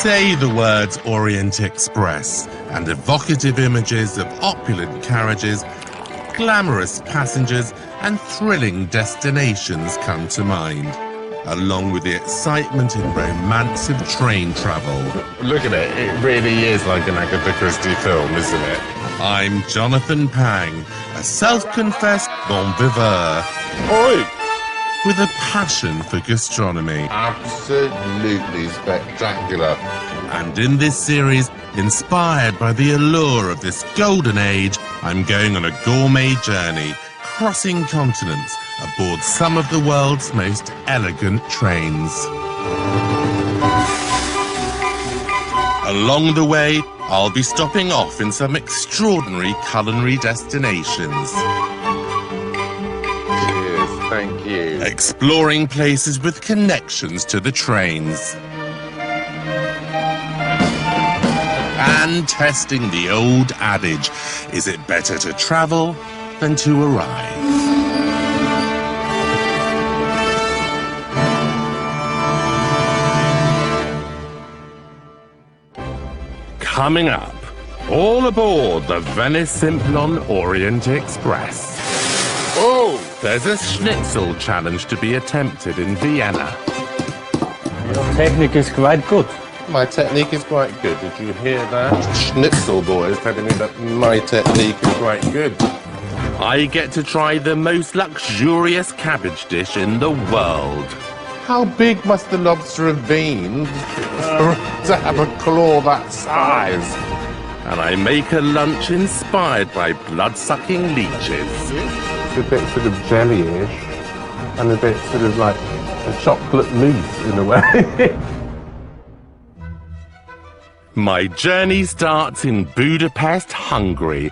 Say the words Orient Express and evocative images of opulent carriages, glamorous passengers and thrilling destinations come to mind, along with the excitement and romance of train travel. Look at it, it really is like an Agatha Christie film, isn't it? I'm Jonathan Phang, a self-confessed bon viveur. Oi! With a passion for gastronomy. Absolutely spectacular. And in this series, inspired by the allure of this golden age, I'm going on a gourmet journey, crossing continents aboard some of the world's most elegant trains. Along the way, I'll be stopping off in some extraordinary culinary destinations. Thank you. Exploring places with connections to the trains. And testing the old adage, is it better to travel than to arrive? Coming up, all aboard the Venice Simplon Orient Express. Oh! There's a schnitzel challenge to be attempted in Vienna. Your technique is quite good. My technique is quite good. Did you hear that? Schnitzel boy is telling me that my technique is quite good. I get to try the most luxurious cabbage dish in the world. How big must the lobster have been to have a claw that size? And I make a lunch inspired by blood-sucking leeches. A bit sort of jellyish and a bit sort of like a chocolate mousse in a way. My journey starts in Budapest, Hungary.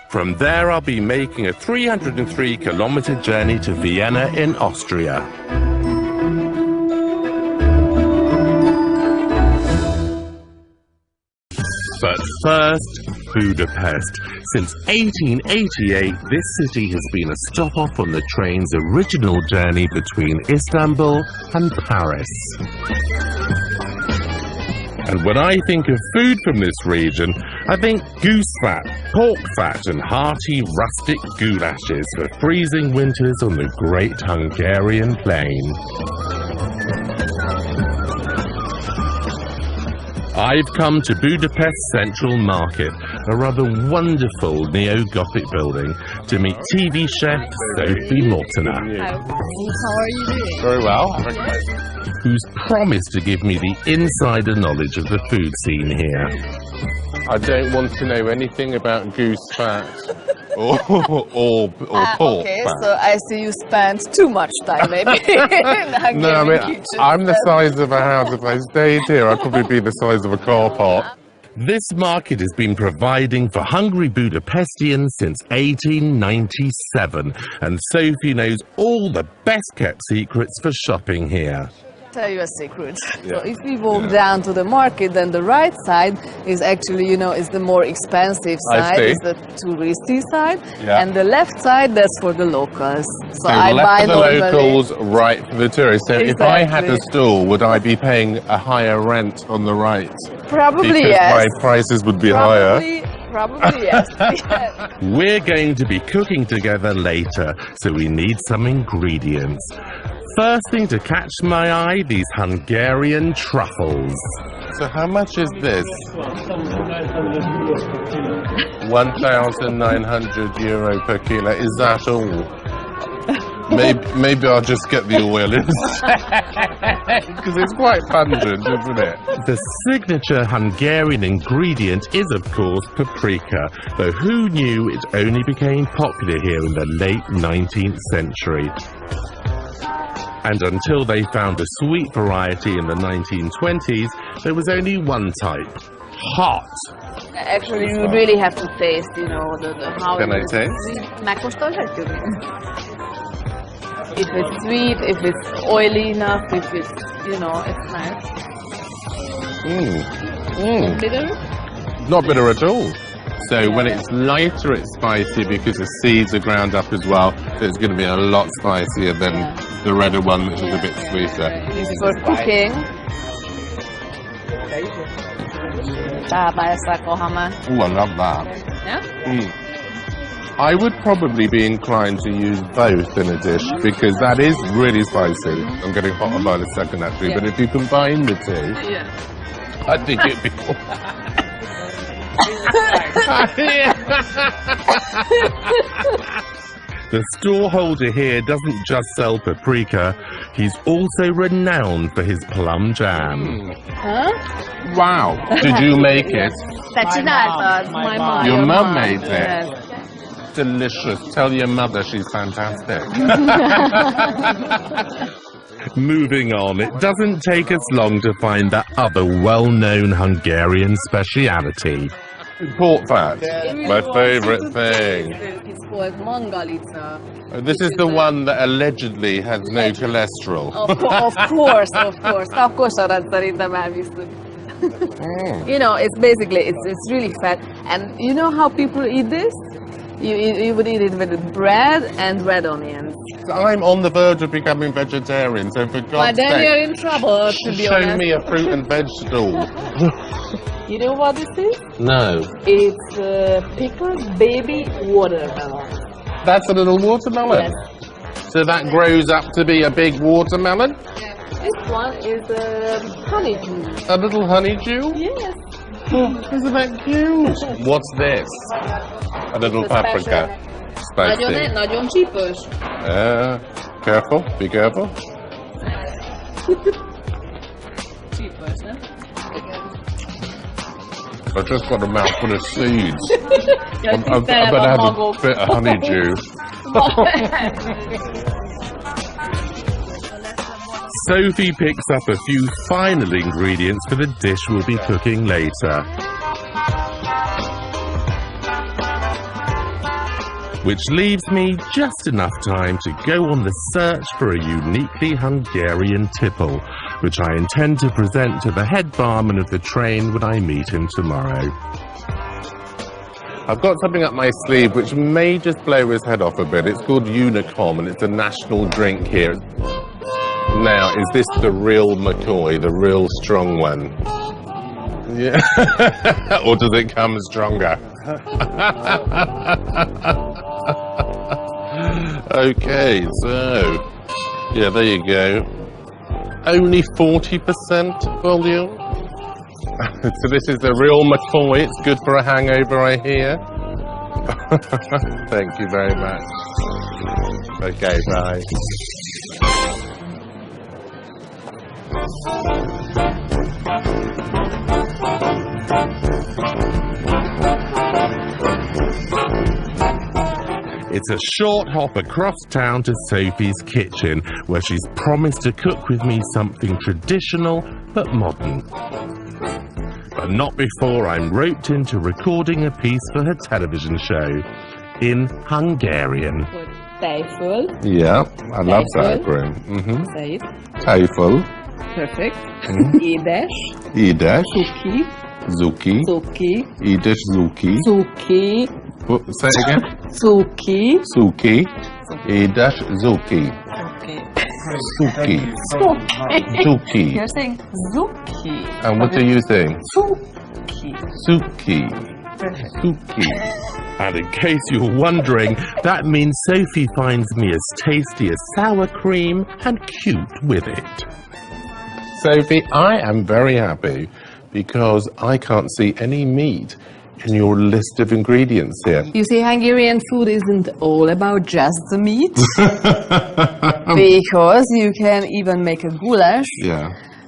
From there I'll be making a 303-kilometer journey to Vienna in Austria. But first, Budapest. Since 1888, this city has been a stop-off on the train's original journey between Istanbul and Paris. And when I think of food from this region, I think goose fat, pork fat and hearty rustic goulashes for freezing winters on the great Hungarian plain. I've come to Budapest Central Market, a rather wonderful neo-Gothic building, to meet TV chef Sophie Mortener. How are you doing? Very well. Who's promised to give me the insider knowledge of the food scene here. I don't want to know anything about goose fat or pork okay, fat. so I see you spend too much time maybe in the Hungarian No, I mean, kitchen. I'm the size of a house. If I stayed here, I'd probably be the size of a car park. This market has been providing for hungry Budapestians since 1897, and Sophie knows all the best-kept secrets for shopping here. Tell you a secret. Yeah. So if we walk down to the market, then the right side is actually, you know, is the more expensive side, is the touristy side, and the left side, that's for the locals. So I left buy for the normally. locals, right for the tourists. So if I had a Exactly. stall, would I be paying a higher rent on the right? Probably Because yes. my prices would be higher. Probably yes. Yes. We're going to be cooking together later, so we need some ingredients. First thing to catch my eye, these Hungarian truffles. So how much is this? €1,900 per kilo. Is that all? Maybe I'll just get the oil instead, because it's quite pungent, isn't it? The signature Hungarian ingredient is, of course, paprika, though who knew it only became popular here in the late 19th century. And until they found a sweet variety in the 1920s, there was only one type, hot. Actually, you really have to taste, you know, how Can I it is. taste? Megkóstolhatjuk? If it's sweet, if it's oily enough, if it's, you know, it's nice. Bitter? Not bitter at all. So when it's lighter, it's spicy because the seeds are ground up as well. So it's going to be a lot spicier than the redder one, which is a bit sweeter. For cooking. Oh, I love that. Yeah? I would probably be inclined to use both in a dish because that is really spicy. I'm getting hotter by the second actually, but if you combine the two, I think it'd be cool. The store holder here doesn't just sell paprika, he's also renowned for his plum jam. Huh? Wow. Did you make it? My mom. Your mum made it? Yes. Delicious. Tell your mother she's fantastic. Moving on, it doesn't take us long to find that other well-known Hungarian speciality. Pork fat. My favourite thing. It's called mangalica. This is the one that allegedly has no cholesterol. Of course. Kosarat szerintem elvisztük. You know, it's basically, it's really fat. And you know how people eat this? You would eat it with bread and red onions. I'm on the verge of becoming vegetarian, so for God's Then sake, you're in trouble, to be show honest. me a fruit and vegetable. You know what this is? No. It's pickled baby watermelon. That's a little watermelon. Yes. So that grows up to be a big watermelon? This one is honeydew. A little honeydew? Yes. Isn't that cute? What's this? A little paprika. Spicy. Nagyon csípős. Careful, be careful. Csípős, nem? I just got a mouthful of seeds. I tisztelem better a have a magok. bit of honeydew. Sophie picks up a few final ingredients for the dish we'll be cooking later. Which leaves me just enough time to go on the search for a uniquely Hungarian tipple, which I intend to present to the head barman of the train when I meet him tomorrow. I've got something up my sleeve which may just blow his head off a bit. It's called Unicom and it's a national drink here. Now, is this the real McCoy, the real strong one? Yeah. Or does it come stronger? Okay, so, yeah, there you go. Only 40% volume. So this is the real McCoy. It's good for a hangover, I hear. Thank you very much. Okay, bye. It's a short hop across town to Sophie's kitchen, where she's promised to cook with me something traditional but modern. But not before I'm roped into recording a piece for her television show in Hungarian. Tejföl. Yeah, I love that. Say it. Tejföl. Perfect. Édes. Édes. Cuki. Zuki. Cuki. Édes zuki. Cuki. Say it again. Cuki. Suki. Édes zuki. Suki. Zuki. You're saying zuki. And what are you saying? Suki. Suki. Perfect. Suki. And in case you're wondering, that means Sophie finds me as tasty as sour cream and cute with it. Sophie, I am very happy because I can't see any meat in your list of ingredients here. You see, Hungarian food isn't all about just the meat. Because you can even make a goulash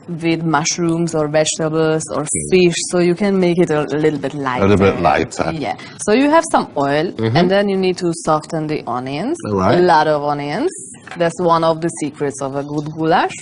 with mushrooms or vegetables or fish, so you can make it a little bit lighter. A little bit lighter. Yeah. So you have some oil, and then you need to soften the onions. Right. A lot of onions. That's one of the secrets of a good goulash.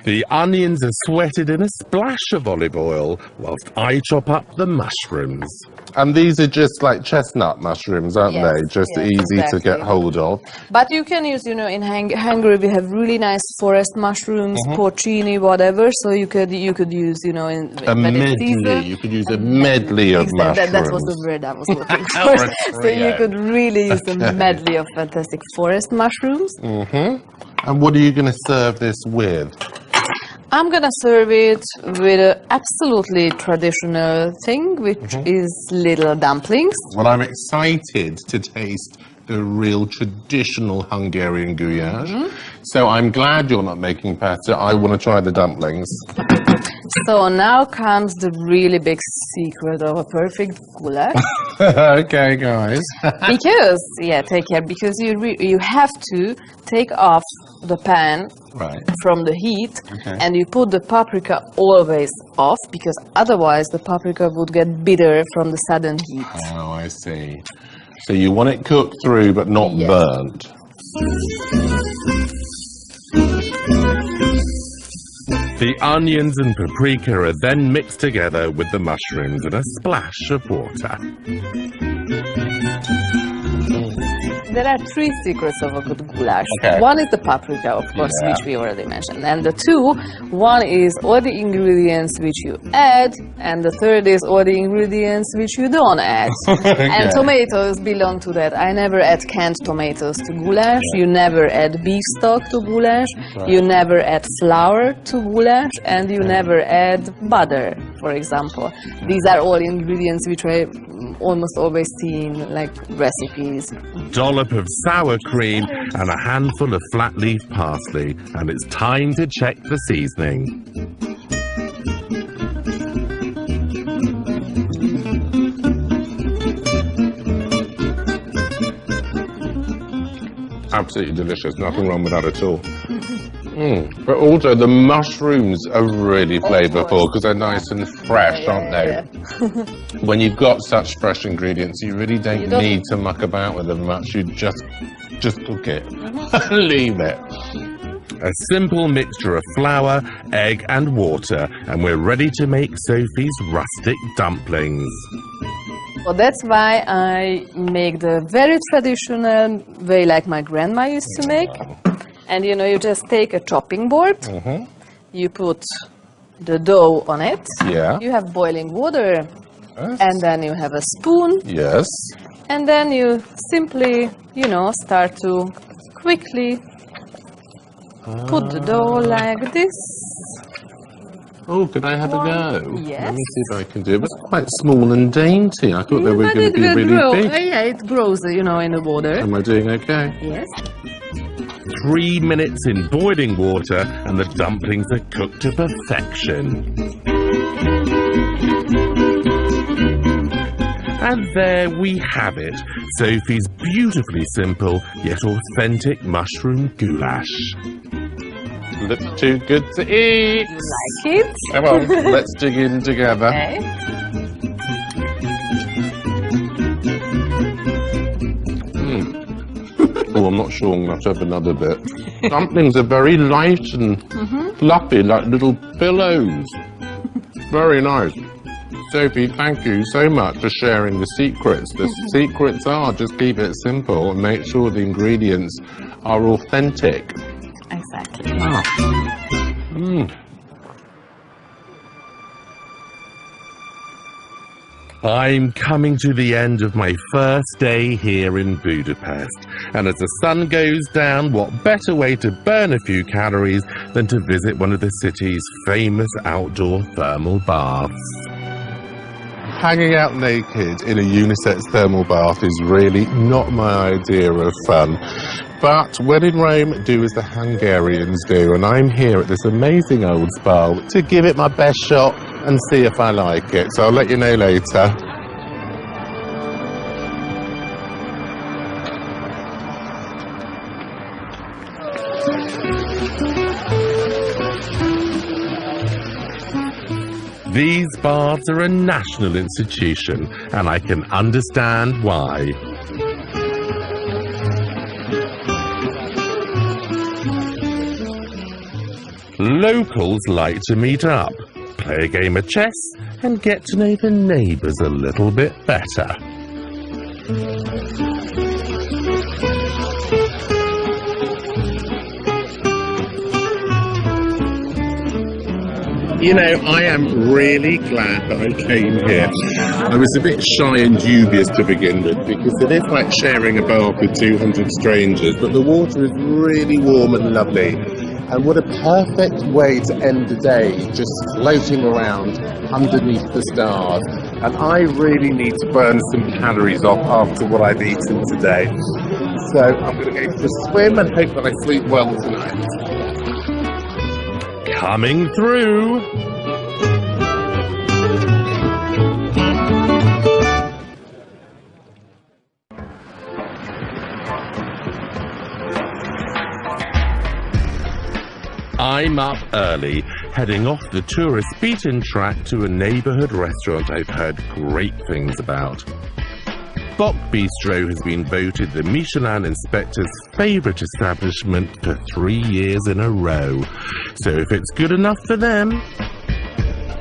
The onions are sweated in a splash of olive oil, whilst I chop up the mushrooms. And these are just like chestnut mushrooms, aren't Yes, they? Just yes, easy to get exactly. hold of. But you can use, you know, in Hungary we have really nice forest mushrooms, porcini, whatever. So you could use, you know, in A when it's medley. season. You could use a medley of mushrooms. That was the word I was looking Or for. a So you trio. could really use a medley of fantastic forest mushrooms. And what are you going to serve this with? I'm gonna serve it with an absolutely traditional thing, which is little dumplings. Well, I'm excited to taste the real traditional Hungarian goulash. So I'm glad you're not making pasta. I want to try the dumplings. So now comes the really big secret of a perfect goulash. Okay, guys. Because, yeah, take care, because you have to take off the pan Right. from the heat, Okay. and you put the paprika always off, because otherwise the paprika would get bitter from the sudden heat. Oh, I see. So you want it cooked through, but not Yes. burnt. The onions and paprika are then mixed together with the mushrooms and a splash of water. There are three secrets of a good goulash. Okay. One is the paprika, of course, Yeah. which we already mentioned. And the two, one is all the ingredients which you add, and the third is all the ingredients which you don't add. And tomatoes belong to that. I never add canned tomatoes to goulash. You never add beef stock to goulash. You never add flour to goulash, and you never add butter, for example. These are all ingredients which I almost always see in like recipes. Dollop of sour cream and a handful of flat leaf parsley, and it's time to check the seasoning. Absolutely delicious. Nothing wrong with that at all. But also the mushrooms are really flavourful because they're nice and fresh, aren't they? When you've got such fresh ingredients, you really don't need to muck about with them much. You just cook it. Leave it. A simple mixture of flour, egg and water, and we're ready to make Sophie's rustic dumplings. So that's why I make the very traditional way like my grandma used to make. And you know, you just take a chopping board, you put the dough on it, you have boiling water, and then you have a spoon, Yes. and then you simply, you know, start to quickly put the dough like this. Oh, can I have a go? Yes. Let me see if I can do it. It's quite small and dainty. I thought they were But going it to be will really grow. big. Yeah, it grows, you know, in the water. Am I doing okay? Yes. 3 minutes in boiling water, and the dumplings are cooked to perfection. And there we have it, Sophie's beautifully simple yet authentic mushroom goulash. Looks too good to eat. Like it? Come on, let's dig in together. Okay. Oh, I'm not sure. I'm going to have another bit. Dumplings are very light and fluffy, like little pillows. Very nice. Sophie, thank you so much for sharing the secrets. The secrets are just keep it simple and make sure the ingredients are authentic. Exactly. I'm coming to the end of my first day here in Budapest, and as the sun goes down, what better way to burn a few calories than to visit one of the city's famous outdoor thermal baths. Hanging out naked in a unisex thermal bath is really not my idea of fun. But when in Rome, do as the Hungarians do, and I'm here at this amazing old spa to give it my best shot and see if I like it. So I'll let you know later. These baths are a national institution, and I can understand why. Locals like to meet up, play a game of chess, and get to know the neighbours a little bit better. You know, I am really glad that I came here. I was a bit shy and dubious to begin with because it is like sharing a bath with 200 strangers, but the water is really warm and lovely. And what a perfect way to end the day, just floating around underneath the stars. And I really need to burn some calories off after what I've eaten today. So I'm going to go for a swim and hope that I sleep well tonight. Coming through. I'm up early, heading off the tourist beaten track to a neighbourhood restaurant I've heard great things about. Bock Bistro has been voted the Michelin inspector's favourite establishment for 3 years in a row. So if it's good enough for them...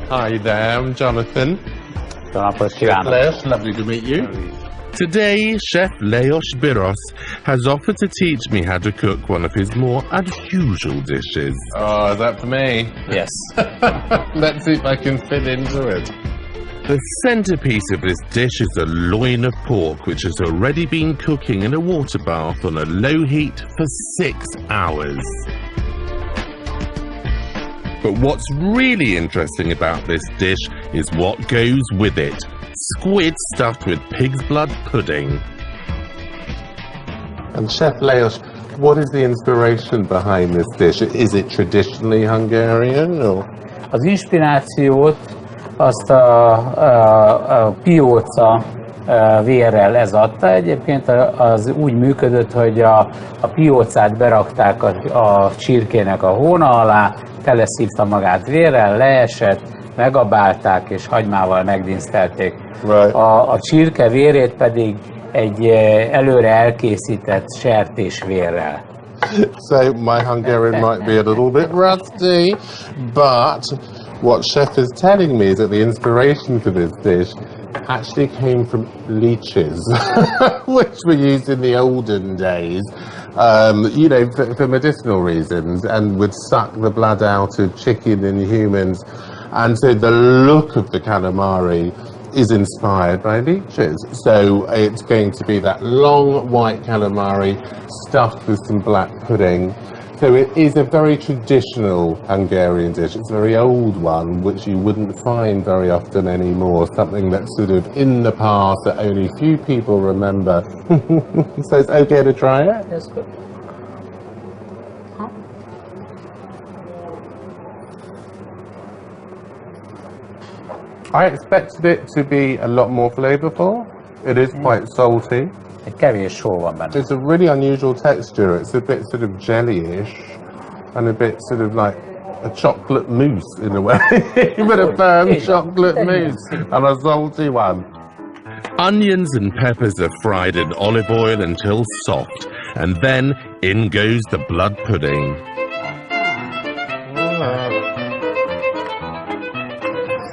Hi there, I'm Jonathan. Leos, lovely to meet you. Today, Chef Leos Biros has offered to teach me how to cook one of his more unusual dishes. Oh, is that for me? Yes. Let's see if I can fit into it. The centrepiece of this dish is a loin of pork which has already been cooking in a water bath on a low heat for 6 hours. But what's really interesting about this dish is what goes with it. Squid stuffed with pig's blood pudding. And Chef Leos, what is the inspiration behind this dish? Is it traditionally Hungarian or? Az inspirációt azt a pióca vérrel ez adta. Egyébként az úgy működött, hogy a piócát berakták a csirkének a hóna alá, teleszívta magát vérrel, leesett, megabálták és hagymával megdísztelték. Right. A csirke vérét pedig egy előre elkészített sertésvérrel. So my Hungarian might be a little bit rusty, but what Chef is telling me is that the inspiration for this dish actually came from leeches, which were used in the olden days, you know, for medicinal reasons, and would suck the blood out of chicken and humans. And so the look of the calamari is inspired by leeches. So it's going to be that long white calamari stuffed with some black pudding. So it is a very traditional Hungarian dish. It's a very old one, which you wouldn't find very often anymore. Something that's sort of in the past that only few people remember. So it's okay to try it? That's good. I expected it to be a lot more flavorful. It is quite salty. Egy kevés só van benne. It's a really unusual texture. It's a bit sort of jelly-ish and a bit sort of like a chocolate mousse in a way. But a firm chocolate mousse and a salty one. Onions and peppers are fried in olive oil until soft, and then in goes the blood pudding.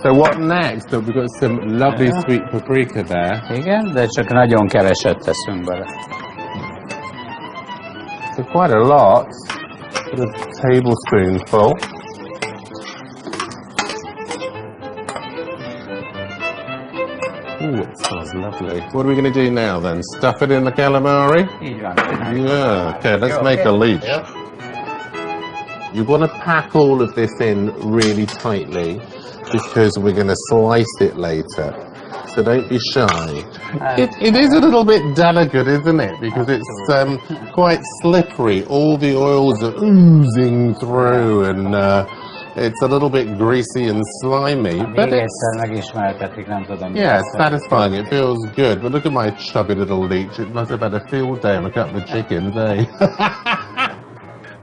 So what next? So we've got some lovely sweet paprika there. Igen, de csak nagyon keveset teszünk bele. So quite a lot. Sort of tablespoonful. Ooh, it smells lovely. What are we going to do now then? Stuff it in the calamari? Így van. Yeah, okay, let's make a leech. Yeah. You want to pack all of this in really tightly because we're going to slice it later. So don't be shy. It is a little bit delicate, isn't it? Because it's quite slippery. All the oils are oozing through and it's a little bit greasy and slimy. But yeah, it's satisfying. It feels good. But look at my chubby little leech. It must have had a field day on a couple of chickens, eh?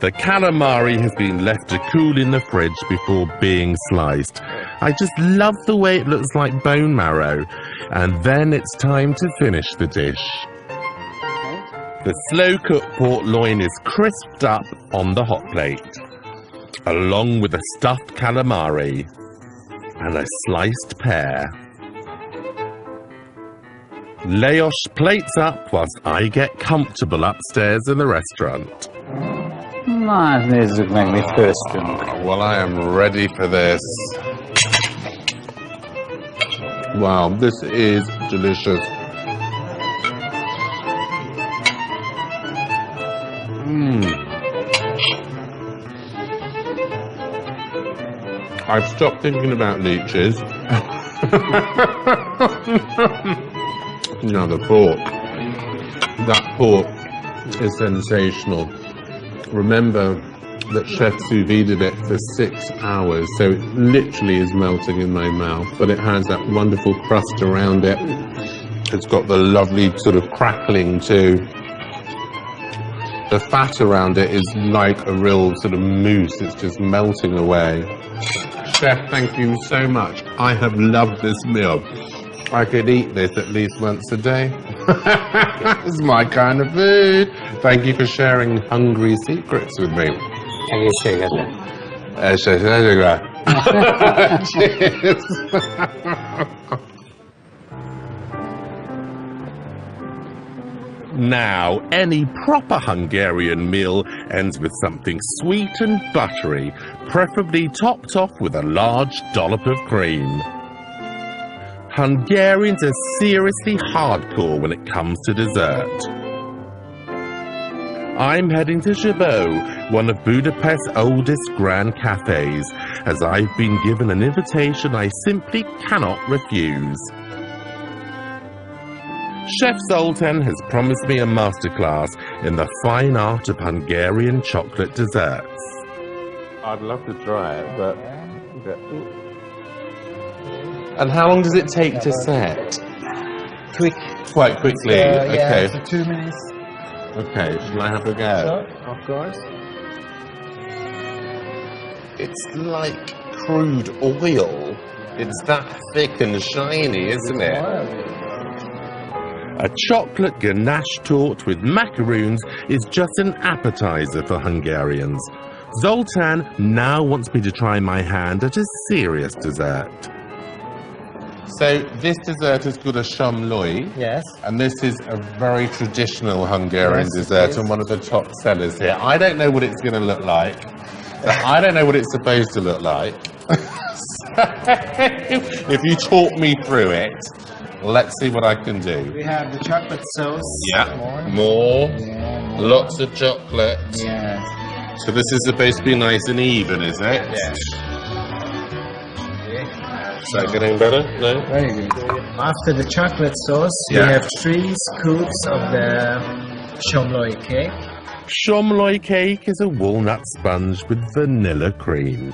The calamari has been left to cool in the fridge before being sliced. I just love the way it looks like bone marrow. And then it's time to finish the dish. The slow-cooked pork loin is crisped up on the hot plate, along with a stuffed calamari and a sliced pear. Leos plates up whilst I get comfortable upstairs in the restaurant. Na, hát nézzük meg, mit főztünk. Well, I am ready for this. Wow, this is delicious. I've stopped thinking about leeches. Now the pork. That pork is sensational. Remember that Chef sous vide'd it for 6 hours, so it literally is melting in my mouth, but it has that wonderful crust around it. It's got the lovely sort of crackling too. The fat around it is like a real sort of mousse. It's just melting away. Chef, thank you so much. I have loved this meal. I could eat this at least once a day. It's my kind of food. Thank you for sharing hungry secrets with me. Egészségedre. Cheers. Now, any proper Hungarian meal ends with something sweet and buttery, preferably topped off with a large dollop of cream. Hungarians are seriously hardcore when it comes to dessert. I'm heading to Gourmet, one of Budapest's oldest grand cafes, as I've been given an invitation I simply cannot refuse. Chef Zoltan has promised me a masterclass in the fine art of Hungarian chocolate desserts. I'd love to try it, but... And how long does it take to set? Quick. Quite quickly, okay. Yeah, so 2 minutes. Okay, shall I have a go? Of course. It's like crude oil. It's that thick and shiny, isn't it? A chocolate ganache torte with macaroons is just an appetizer for Hungarians. Zoltan now wants me to try my hand at a serious dessert. So this dessert is called a shumloi. Yes. And this is a very traditional Hungarian dessert yes. and one of the top sellers here. I don't know what it's going to look like. I don't know what it's supposed to look like. So, if you talk me through it, let's see what I can do. We have the chocolate sauce. Yeah, more. Yeah. Lots of chocolate. Yes. So this is supposed to be nice and even, is it? Yes. Is that getting better? No? Very good. After the chocolate sauce, we have 3 scoops of the shumloi cake. Shumloi cake is a walnut sponge with vanilla cream.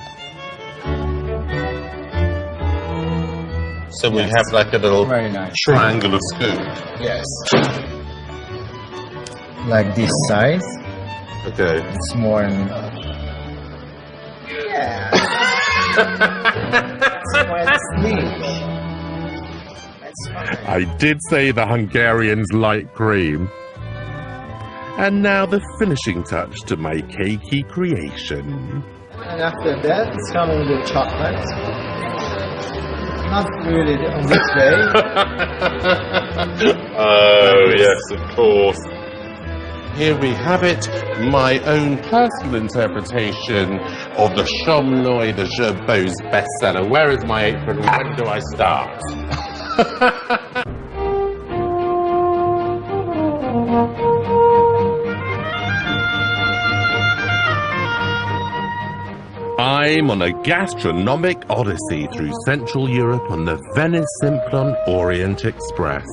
So we have like a little Very nice. triangle of scoop. Yes. Like this size. Okay. It's more in... Yeah. That's quite sleek. That's fine. I did say the Hungarians like cream. And now the finishing touch to my cakey creation. And after that, it's coming with chocolate. Not really on this way. Oh, yes, of course. Here we have it, my own personal interpretation of the shumloi, the Gourmet's bestseller. Where is my apron? When do I start? I'm on a gastronomic odyssey through Central Europe on the Venice Simplon Orient Express.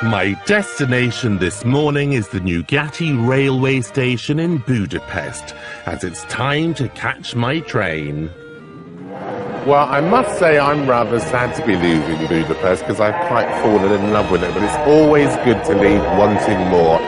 My destination this morning is the Nyugati railway station in Budapest, as it's time to catch my train. Well, I must say I'm rather sad to be leaving Budapest because I've quite fallen in love with it, but it's always good to leave wanting more.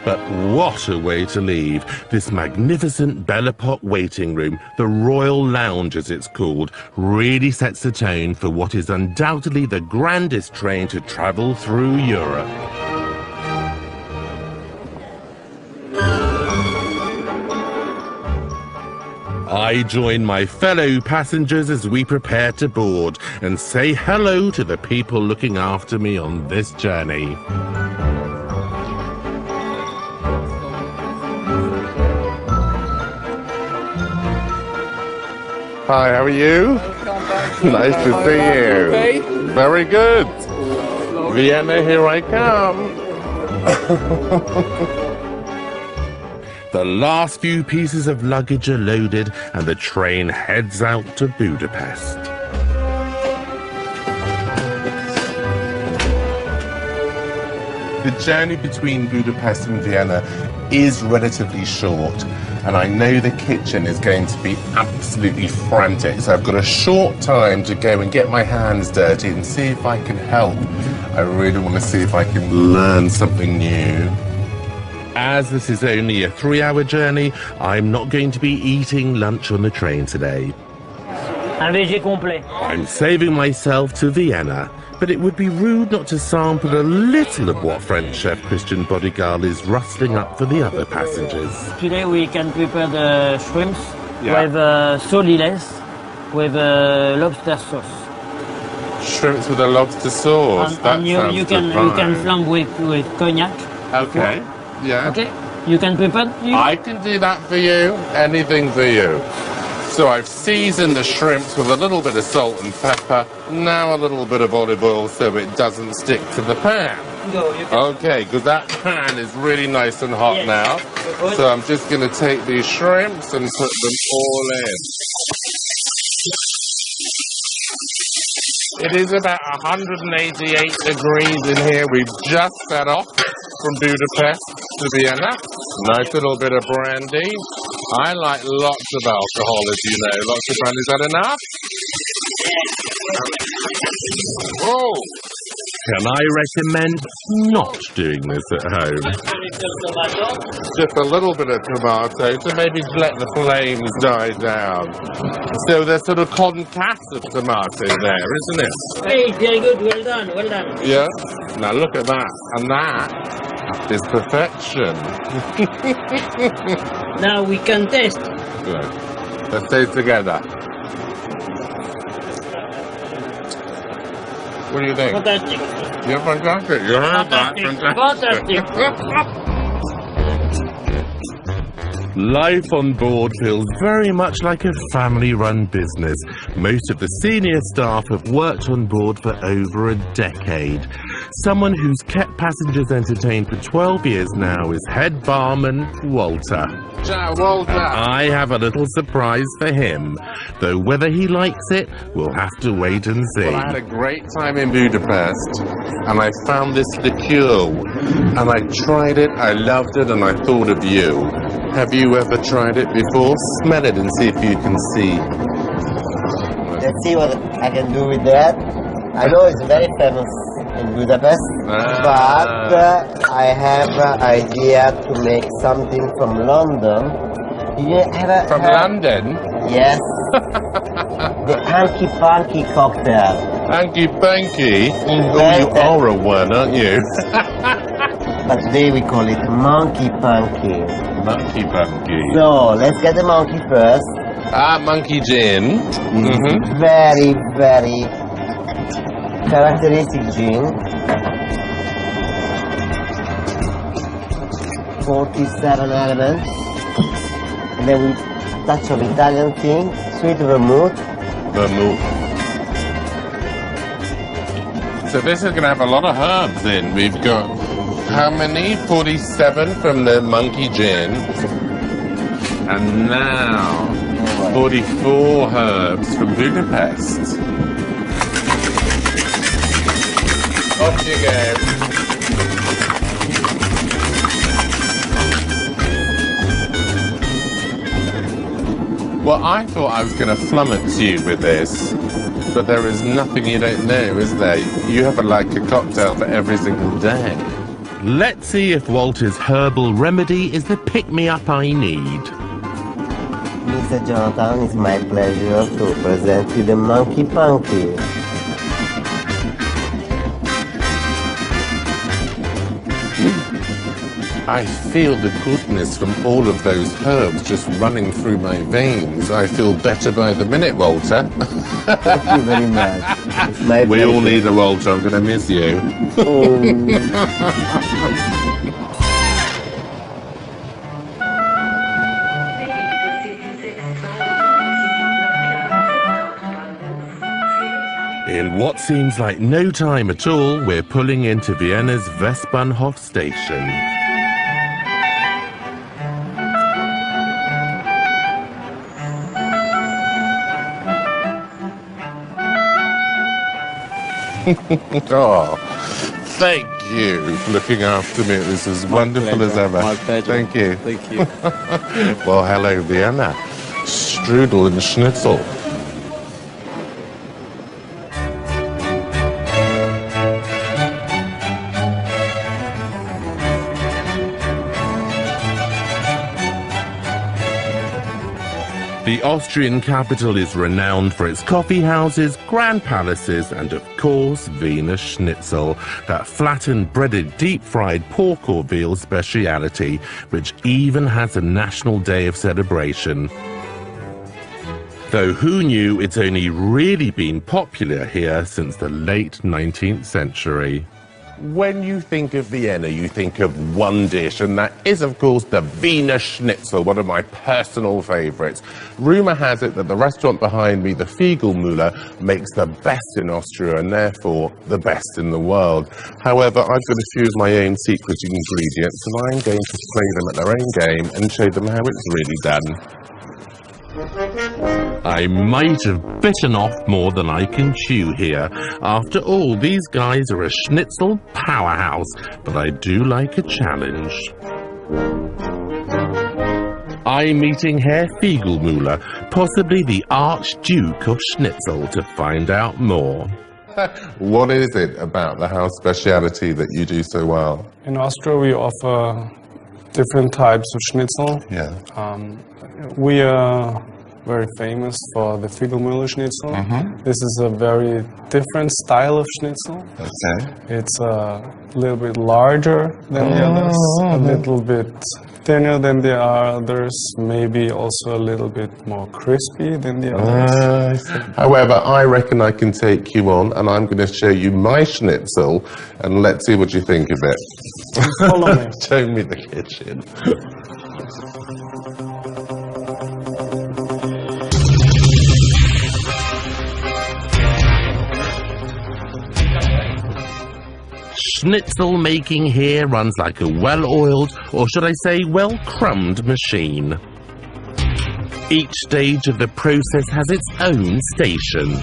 But what a way to leave. This magnificent Belle Epoque waiting room, the Royal Lounge as it's called, really sets the tone for what is undoubtedly the grandest train to travel through Europe. I join my fellow passengers as we prepare to board and say hello to the people looking after me on this journey. Hi, how are you? Nice to see you. Very good. Vienna, here I come. The last few pieces of luggage are loaded and the train heads out to Budapest. The journey between Budapest and Vienna is relatively short, and I know the kitchen is going to be absolutely frantic, so I've got a short time to go and get my hands dirty and see if I can help. I really want to see if I can learn something new. As this is only a 3-hour journey, I'm not going to be eating lunch on the train today. Un VG complet. I'm saving myself to Vienna, but it would be rude not to sample a little of what French chef Christian Bodigal is rustling up for the other passengers. Today we can prepare the shrimps Yeah. with soliles, with lobster sauce. Shrimps with a lobster sauce. And you can flambe with cognac. Okay. Yeah. Okay, you can prepare. I can do that for you. Anything for you. So I've seasoned the shrimps with a little bit of salt and pepper. Now a little bit of olive oil so it doesn't stick to the pan. Go, you can. Okay, because that pan is really nice and hot Yes. now. So I'm just going to take these shrimps and put them all in. It is about 188 degrees in here. We've just set off from Budapest to Vienna. Nice little bit of brandy. I like lots of alcohol, as you know. Lots of brandy. Is that enough? Oh! Can I recommend not doing this at home? Just a little bit of tomato to maybe let the flames die down. So there's sort of concasse of tomato there, isn't it? Hey, very good, well done, well done. Yeah. Now look at that. And that is perfection. Now we can taste. Good. Let's taste together. What do you think? Fantastic. You're fantastic. You heard that. Fantastic. Life on board feels very much like a family-run business. Most of the senior staff have worked on board for over a decade. Someone who's kept passengers entertained for 12 years now is head barman Walter. Ciao, Walter. I have a little surprise for him, though whether he likes it, we'll have to wait and see. Well, I had a great time in Budapest, and I found this liqueur, and I tried it, I loved it, and I thought of you. Have you ever tried it before? Smell it and see if you can see. Let's see what I can do with that. I know it's very famous in Budapest, but I have an idea to make something from London. From London? Yes. The Hanky Panky cocktail. Hanky Panky? Oh, you Invented. are a one, aren't you? But today we call it Monkey Panky. Monkey Panky. So, let's get the monkey first. Monkey gin. Mm-hmm. Very, very characteristic gin. 47 elements. And then we touch of Italian thing, sweet vermouth. Vermouth. So this is going to have a lot of herbs in. We've got how many? 47 from the monkey gin. And now 44 herbs from Budapest. Off you go. Well, I thought I was going to flummox you with this, but there is nothing you don't know, is there? You have like a cocktail for every single day. Let's see if Walter's herbal remedy is the pick-me-up I need. Mr. Jonathan, it's my pleasure to present you the Monkey Punky. I feel the goodness from all of those herbs just running through my veins. I feel better by the minute, Walter. Thank you very much. It's my We all pleasure. need a Walter. I'm going to miss you. In what seems like no time at all, we're pulling into Vienna's Westbahnhof station. Oh, thank you for looking after me. This is wonderful as ever. My pleasure. Thank you. Thank you. Well, hello, Vienna. Strudel and schnitzel. The Austrian capital is renowned for its coffee houses, grand palaces, and of course, Wiener Schnitzel, that flattened, breaded, deep-fried pork or veal speciality, which even has a national day of celebration. Though who knew it's only really been popular here since the late 19th century. When you think of Vienna, you think of one dish, and that is, of course, the Wiener Schnitzel, one of my personal favourites. Rumour has it that the restaurant behind me, the Fiegelmüller, makes the best in Austria and therefore the best in the world. However, I've got a few of my own secret ingredients, and I'm going to play them at their own game and show them how it's really done. I might have bitten off more than I can chew here. After all, these guys are a schnitzel powerhouse, but I do like a challenge. I'm meeting Herr Fiegelmüller, possibly the Archduke of Schnitzel, to find out more. What is it about the house speciality that you do so well? In Austria, we offer different types of schnitzel. Yeah. We are very famous for the Fiegelmüller schnitzel. This is a very different style of schnitzel. Okay. It's a little bit larger than the others, a little bit thinner than the others, maybe also a little bit more crispy than the others. However, I reckon I can take you on, and I'm going to show you my schnitzel, and let's see what you think of it. Follow me. Show me the kitchen. Schnitzel making here runs like a well-oiled, or should I say well-crumbed machine. Each stage of the process has its own station.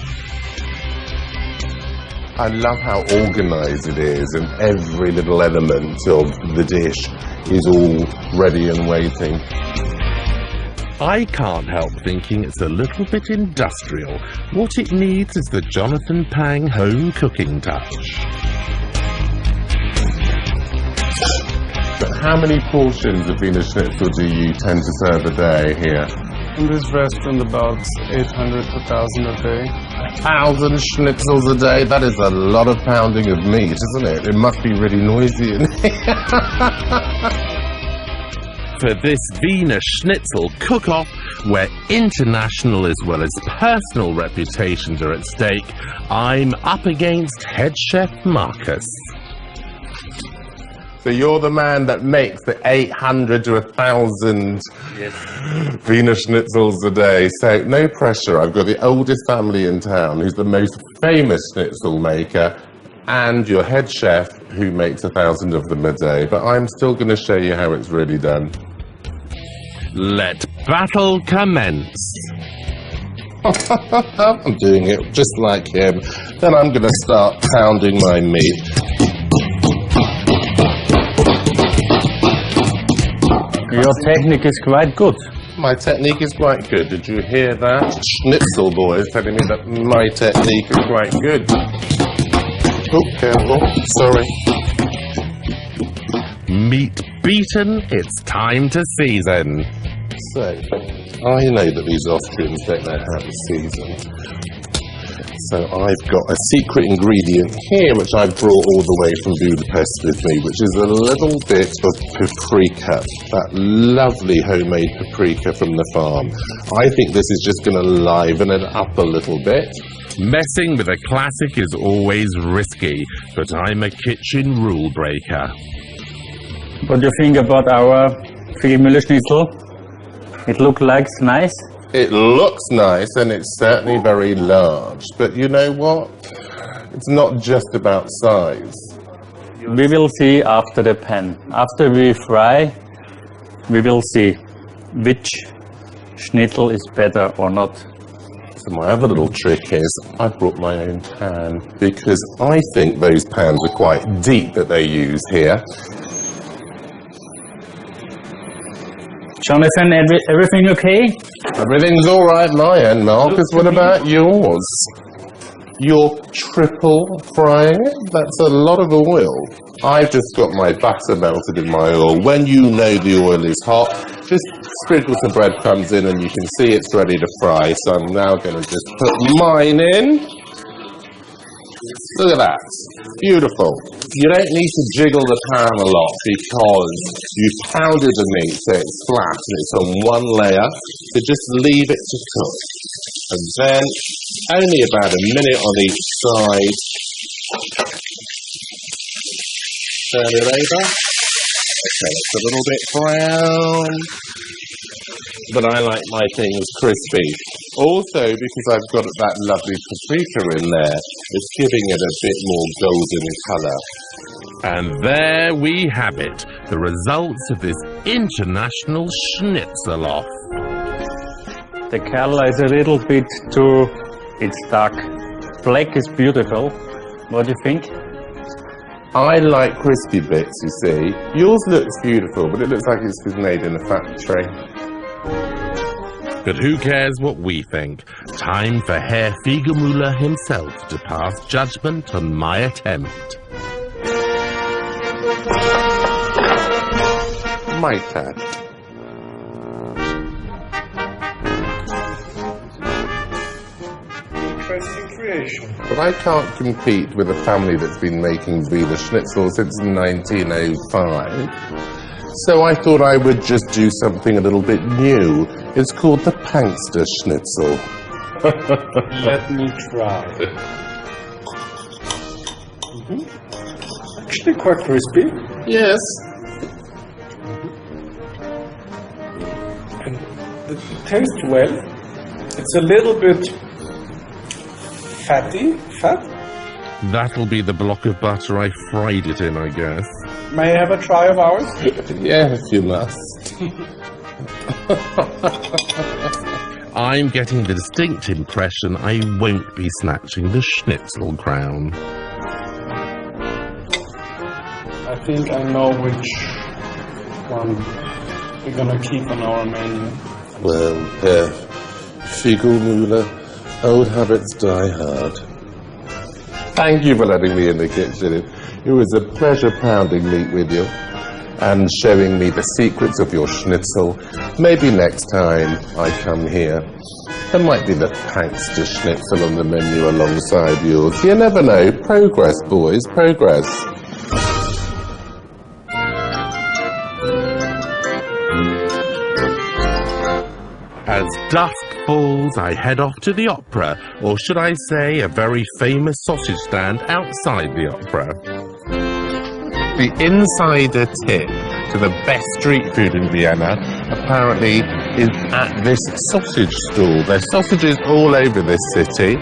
I love how organised it is, and every little element of the dish is all ready and waiting. I can't help thinking it's a little bit industrial. What it needs is the Jonathan Phang home cooking touch. But how many portions of Wiener Schnitzel do you tend to serve a day here? In this restaurant, about 800 to 1,000 a day. 1,000 schnitzels a day? That is a lot of pounding of meat, isn't it? It must be really noisy in here. For this Wiener Schnitzel cook-off, where international as well as personal reputations are at stake, I'm up against head chef Marcus. So you're the man that makes the 800 to 1,000 Wiener Schnitzels a day. So no pressure. I've got the oldest family in town who's the most famous schnitzel maker, and your head chef who makes 1,000 of them a day. But I'm still going to show you how it's really done. Let battle commence. I'm doing it just like him. Then I'm going to start pounding my meat. Your technique is quite good. My technique is quite good. Did you hear that? Schnitzel boy is telling me that my technique is quite good. Oh, careful. Sorry. Meat beaten, it's time to season. So, I know that these Austrians don't know how to season. So I've got a secret ingredient here, which I brought all the way from Budapest with me, which is a little bit of paprika, that lovely homemade paprika from the farm. I think this is just going to liven it up a little bit. Messing with a classic is always risky, but I'm a kitchen rule breaker. What do you think about our Fiegelmüller schnitzel? It looks like nice. It looks nice, and it's certainly very large, but you know what? It's not just about size. We will see after the pan. After we fry, we will see which schnitzel is better or not. So my other little trick is I brought my own pan because I think those pans are quite deep that they use here. Jonathan, everything okay? Everything's all right my end, Marcus. What about yours? You're triple frying it? That's a lot of oil. I've just got my butter melted in my oil. When you know the oil is hot, just sprinkle some breadcrumbs in and you can see it's ready to fry. So I'm now going to just put mine in. Look at that. Beautiful. You don't need to jiggle the pan a lot because you pounded the meat so it's flat and it's on one layer. So just leave it to cook. And then only about a minute on each side. Turn it over. Okay, it's a little bit brown. But I like my things crispy. Also, because I've got that lovely paprika in there, it's giving it a bit more golden colour. And there we have it, the results of this international schnitzel-off. The color is a little bit too, it's dark. Black is beautiful. What do you think? I like crispy bits, you see. Yours looks beautiful, but it looks like it's been made in a factory. But who cares what we think? Time for Herr Fiegelmüller himself to pass judgment on my attempt. My turn. Interesting creation. But I can't compete with a family that's been making Wiener Schnitzel since 1905. So I thought I would just do something a little bit new. It's called the Pangster Schnitzel. Let me try. Actually quite crispy. Yes. And it tastes well. It's a little bit fat. That'll be the block of butter I fried it in, I guess. May I have a try of ours? Yes, you must. I'm getting the distinct impression I won't be snatching the schnitzel crown. I think I know which one we're gonna keep on our menu. Well, Herr Fiegelmüller, old habits die hard. Thank you for letting me in the kitchen. It was a pleasure pounding meat with you and showing me the secrets of your schnitzel. Maybe next time I come here, there might be the Pangster Schnitzel on the menu alongside yours. You never know. Progress, boys, progress. As dusk falls, I head off to the opera, or should I say a very famous sausage stand outside the opera. The insider tip to the best street food in Vienna apparently is at this sausage stall. There's sausages all over this city,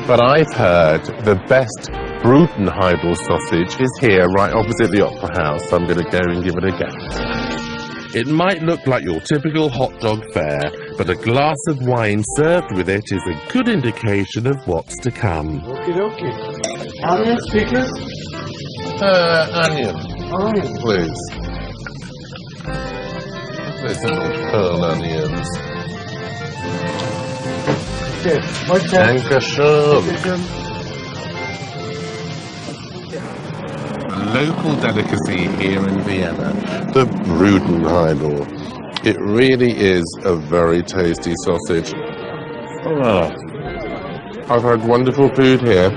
but I've heard the best Brutenheidel sausage is here right opposite the opera house. So I'm going to go and give it a go. It might look like your typical hot dog fare, but a glass of wine served with it is a good indication of what's to come. Okay. Onions, pickles? Onion. Onion, please. Those little pearl onions. Okay. What's that? Dankeschön. Local delicacy here in Vienna, the Brutenheidel. It really is a very tasty sausage. Oh, I've had wonderful food here.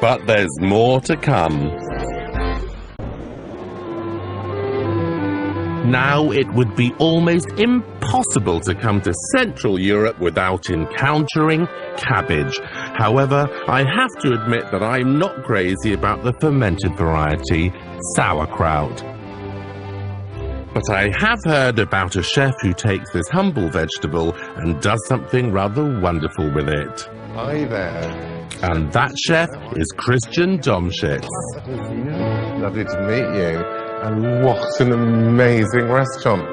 But there's more to come. Now it would be almost impossible to come to Central Europe without encountering cabbage. However, I have to admit that I'm not crazy about the fermented variety, sauerkraut. But I have heard about a chef who takes this humble vegetable and does something rather wonderful with it. Hi there. And that chef is Christian Domschitz. Lovely to meet you. And what an amazing restaurant.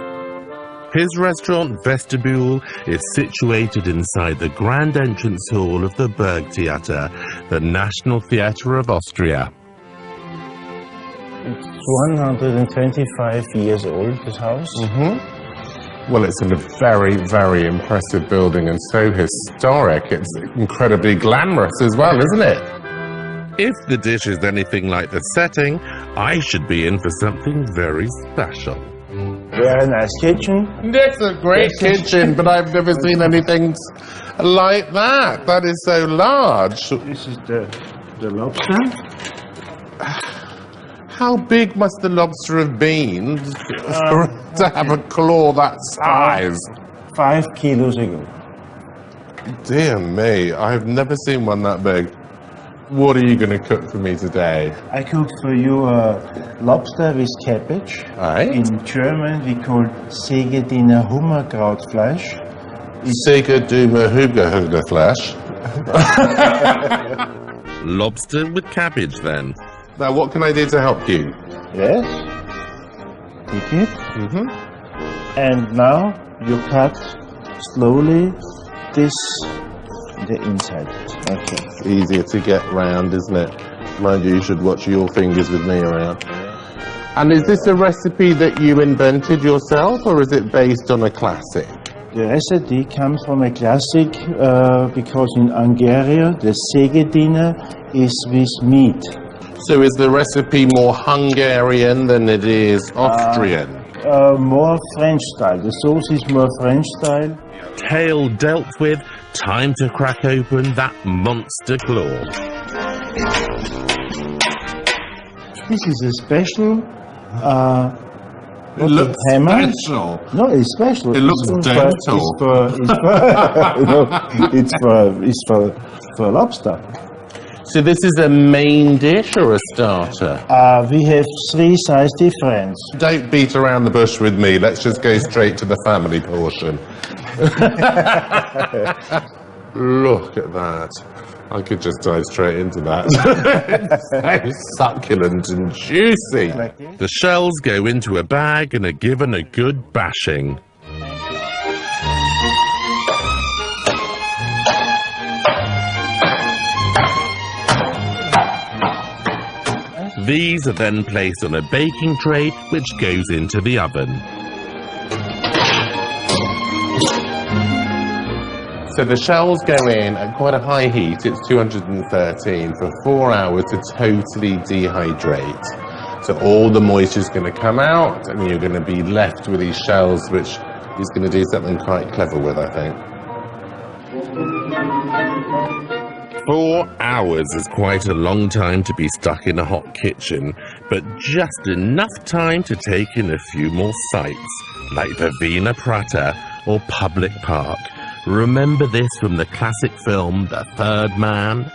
His restaurant, Vestibule, is situated inside the grand entrance hall of the Burgtheater, the National Theatre of Austria. It's 125 years old, this house. Well, it's a very, very impressive building and so historic. It's incredibly glamorous as well, isn't it? If the dish is anything like the setting, I should be in for something very special. Very nice kitchen. It's a great kitchen, but I've never seen anything like that. That is so large. This is the lobster. How big must the lobster have been to have a claw that size? 5 kilos ago. Dear me, I've never seen one that big. What are you going to cook for me today? I cooked for you lobster with cabbage. Aye. In German we call Segediner Hummerkrautfleisch. Segediner Hügefleisch. Lobster with cabbage, then. Now, what can I do to help you? Yes. Take it. And now you cut slowly this the inside. Okay. It's easier to get round, isn't it? Mind you should watch your fingers with me around. And is this a recipe that you invented yourself, or is it based on a classic? The recipe comes from a classic because in Hungary the Segediner is with meat. So is the recipe more Hungarian than it is Austrian? More French style. The sauce is more French style. Tail dealt with, time to crack open that monster claw. This is a special It looks hammer. special. No, it's special. It looks dental. It's for lobster. So this is a main dish or a starter? We have 3 size difference. Don't beat around the bush with me. Let's just go straight to the family portion. Look at that. I could just dive straight into that. So succulent and juicy. The shells go into a bag and are given a good bashing. These are then placed on a baking tray, which goes into the oven. So the shells go in at quite a high heat, it's 213, for 4 hours to totally dehydrate. So all the moisture is going to come out and you're going to be left with these shells, which he's going to do something quite clever with, I think. 4 hours is quite a long time to be stuck in a hot kitchen, but just enough time to take in a few more sights, like the Vienna Prater or Public Park. Remember this from the classic film The Third Man?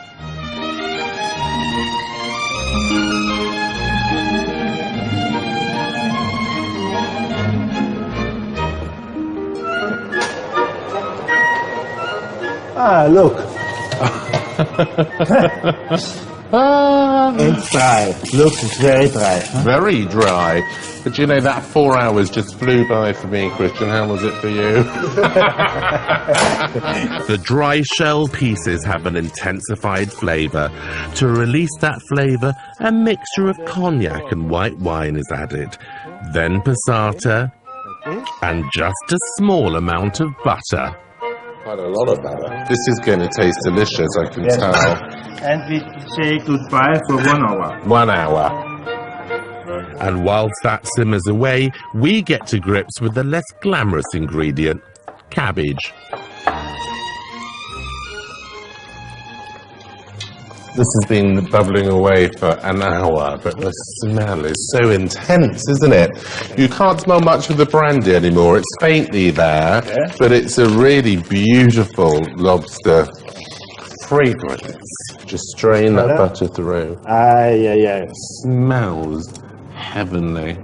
Ah, look. It's dry. Look, it's very dry. Very dry. But you know, that 4 hours just flew by for me, Christian. How was it for you? The dry shell pieces have an intensified flavour. To release that flavour, a mixture of cognac and white wine is added. Then passata and just a small amount of butter. Quite a lot of butter. This is going to taste delicious, I can tell. And we say goodbye for 1 hour. 1 hour. And whilst that simmers away, we get to grips with the less glamorous ingredient, cabbage. This has been bubbling away for an hour, but the smell is so intense, isn't it? You can't smell much of the brandy anymore. It's faintly there, but it's a really beautiful lobster fragrance. Just strain that butter through. Yeah. Smells heavenly.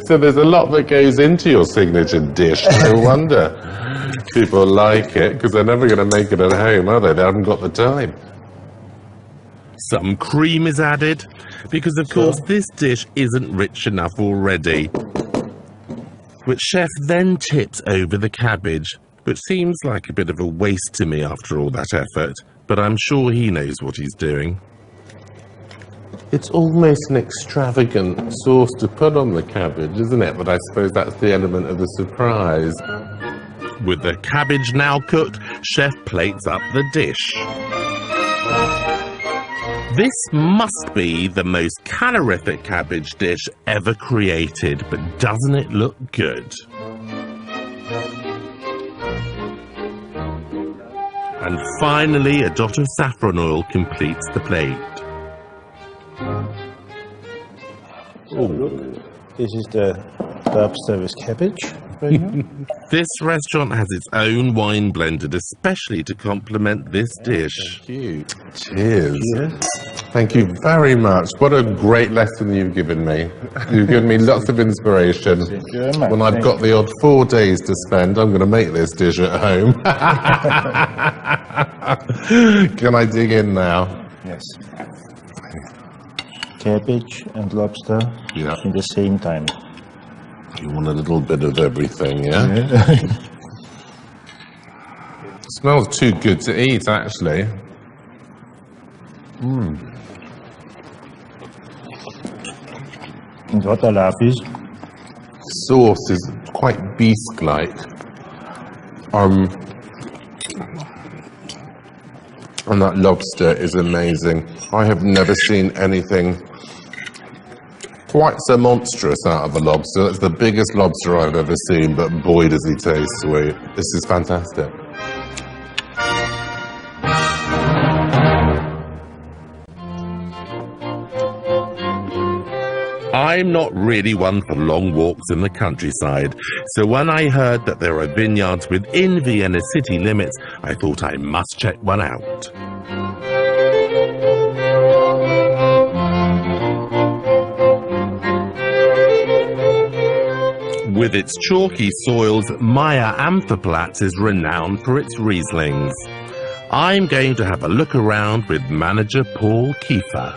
So there's a lot that goes into your signature dish. No wonder people like it, because they're never going to make it at home, are they? They haven't got the time. Some cream is added, because of course this dish isn't rich enough already. Which chef then tips over the cabbage, which seems like a bit of a waste to me after all that effort, but I'm sure he knows what he's doing. It's almost an extravagant sauce to put on the cabbage, isn't it? But I suppose that's the element of the surprise. With the cabbage now cooked, chef plates up the dish. This must be the most calorific cabbage dish ever created, but doesn't it look good? And finally, a dot of saffron oil completes the plate. This is the lobster with cabbage. Right now. This restaurant has its own wine blended, especially to complement this dish. Thank you. Cheers. Thank you very much. What a great lesson you've given me. You've given me lots of inspiration. Thank you very much. When I've got the odd 4 days to spend, I'm going to make this dish at home. Can I dig in now? Yes. Cabbage and lobster in the same time. You want a little bit of everything, yeah? It smells too good to eat, actually. And what I love is Sauce is quite beast-like. And that lobster is amazing. I have never seen anything quite so monstrous out of a lobster. That's the biggest lobster I've ever seen, but boy does he taste sweet. This is fantastic. I'm not really one for long walks in the countryside, so when I heard that there are vineyards within Vienna city limits, I thought I must check one out. With its chalky soils, Meyer Ampferplatz is renowned for its Rieslings. I'm going to have a look around with manager Paul Kiefer.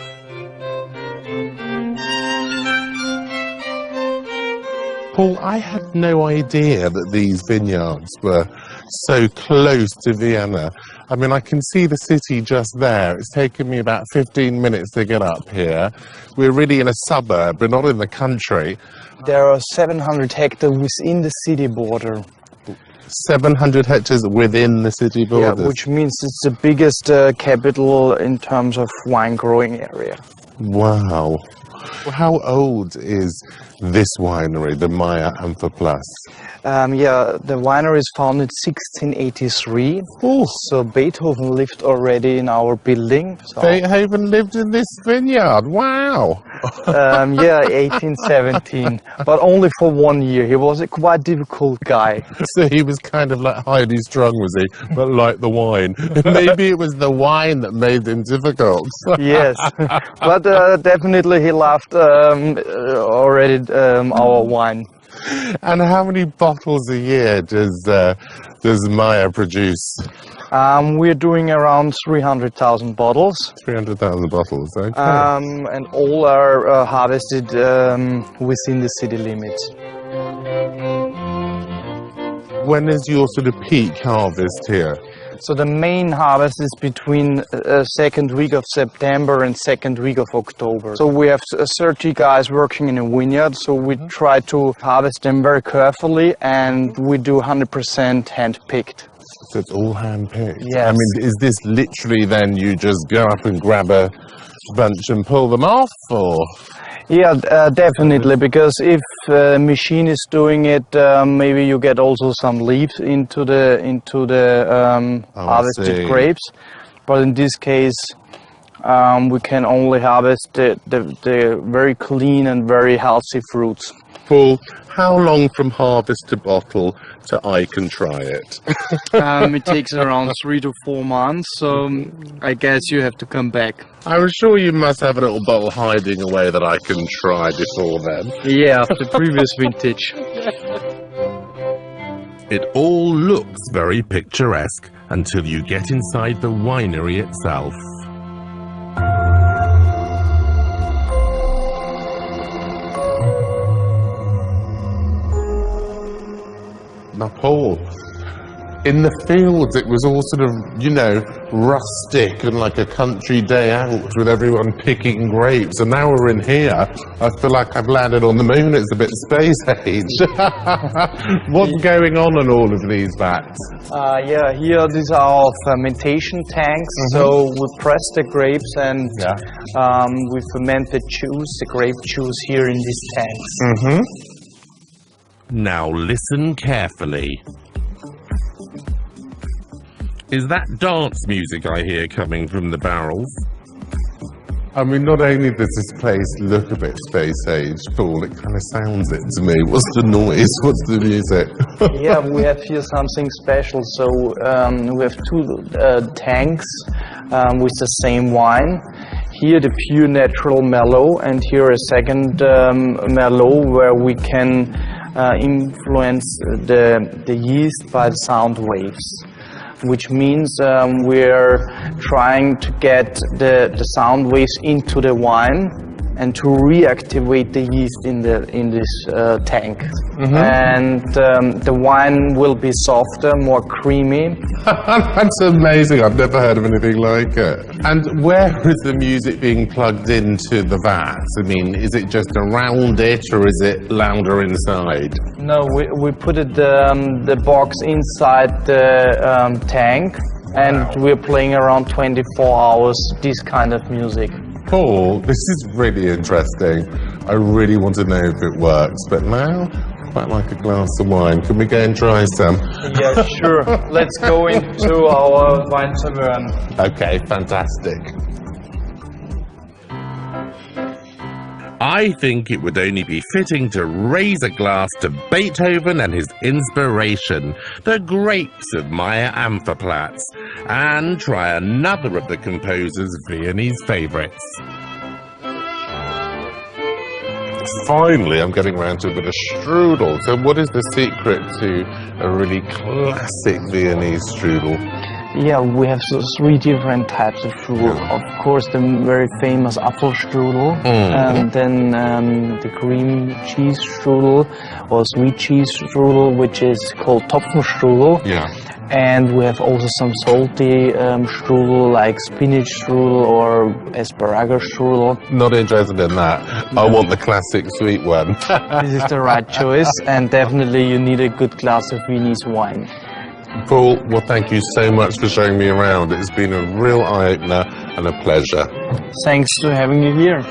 Paul, I had no idea that these vineyards were so close to Vienna. I mean, I can see the city just there. It's taken me about 15 minutes to get up here. We're really in a suburb, we're not in the country. There are 700 hectares within the city border. 700 hectares within the city borders? Yeah, which means it's the biggest capital in terms of wine growing area. Wow. How old is this winery, the Meyer Ampferplatz? Yeah, the winery is founded 1683. Oh. So Beethoven lived already in our building. So. Beethoven lived in this vineyard. Wow. Yeah, 1817, but only for 1 year. He was a quite difficult guy. So he was kind of like Heidi Strung, was he? But like the wine. Maybe it was the wine that made him difficult. Yes, but definitely he loved already our wine. And how many bottles a year does Meyer produce? We're doing around 300,000 bottles. 300,000 bottles, okay. And all are harvested within the city limits. When is your sort of peak harvest here? So the main harvest is between second week of September and second week of October. So we have 30 guys working in a vineyard, so we try to harvest them very carefully, and we do 100% hand-picked. So it's all hand-picked? Yes. I mean, is this literally then you just go up and grab a bunch and pull them off, or...? Yeah, definitely, because if a machine is doing it, maybe you get also some leaves into the harvested grapes. But in this case, we can only harvest the very clean and very healthy fruits. Paul, how long from harvest to bottle to I can try it? It takes around 3 to 4 months, so I guess you have to come back. I'm sure you must have a little bottle hiding away that I can try before then. Yeah, the previous vintage. It all looks very picturesque until you get inside the winery itself. Now, Paul, in the fields it was all sort of, you know, rustic and like a country day out with everyone picking grapes, and now we're in here, I feel like I've landed on the moon. It's a bit space age. What's going on in all of these vats? Yeah, here these are our fermentation tanks. So we press the grapes and we ferment the juice, the grape juice here in these tanks. Now listen carefully. Is that dance music I hear coming from the barrels? I mean, not only does this place look a bit space age, Paul, it kind of sounds it to me. What's the noise? What's the music? Yeah, we have here something special. So we have 2 tanks with the same wine. Here the pure natural Merlot, and here a second Merlot where we can influence the yeast by the sound waves, which means we're trying to get the sound waves into the wine and to reactivate the yeast in this tank. And the wine will be softer, more creamy. That's amazing. I've never heard of anything like it. And where is the music being plugged into the vats? I mean, is it just around it or is it louder inside? No, we put the box inside the tank, and we're playing around 24 hours this kind of music. Paul, this is really interesting. I really want to know if it works, but now I'd quite like a glass of wine. Can we go and try some? Yeah, sure. Let's go into our wine tavern. Okay, fantastic. I think it would only be fitting to raise a glass to Beethoven and his inspiration, the grapes of Meyer Ampferplatz, and try another of the composer's Viennese favourites. Finally, I'm getting around to a bit of strudel. So what is the secret to a really classic Viennese strudel? Yeah, we have 3 different types of strudel. Of course, the very famous Apfelstrudel, and then the cream cheese strudel or sweet cheese strudel, which is called Topfenstrudel. Yeah. And we have also some salty strudel, like spinach strudel or asparagus strudel. Not interested in that. I want the classic sweet one. This is the right choice, and definitely you need a good glass of Viennese wine. Paul, well, thank you so much for showing me around. It's been a real eye-opener and a pleasure. Thanks for having me here.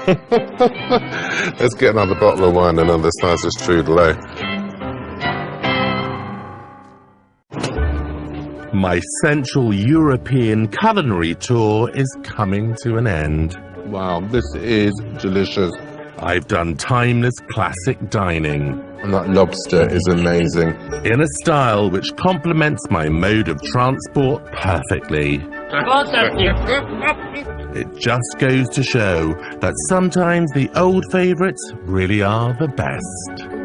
Let's get another bottle of wine and another slice of strudel, My Central European culinary tour is coming to an end. Wow, this is delicious. I've done timeless classic dining. And that lobster is amazing. In a style which complements my mode of transport perfectly. It just goes to show that sometimes the old favourites really are the best.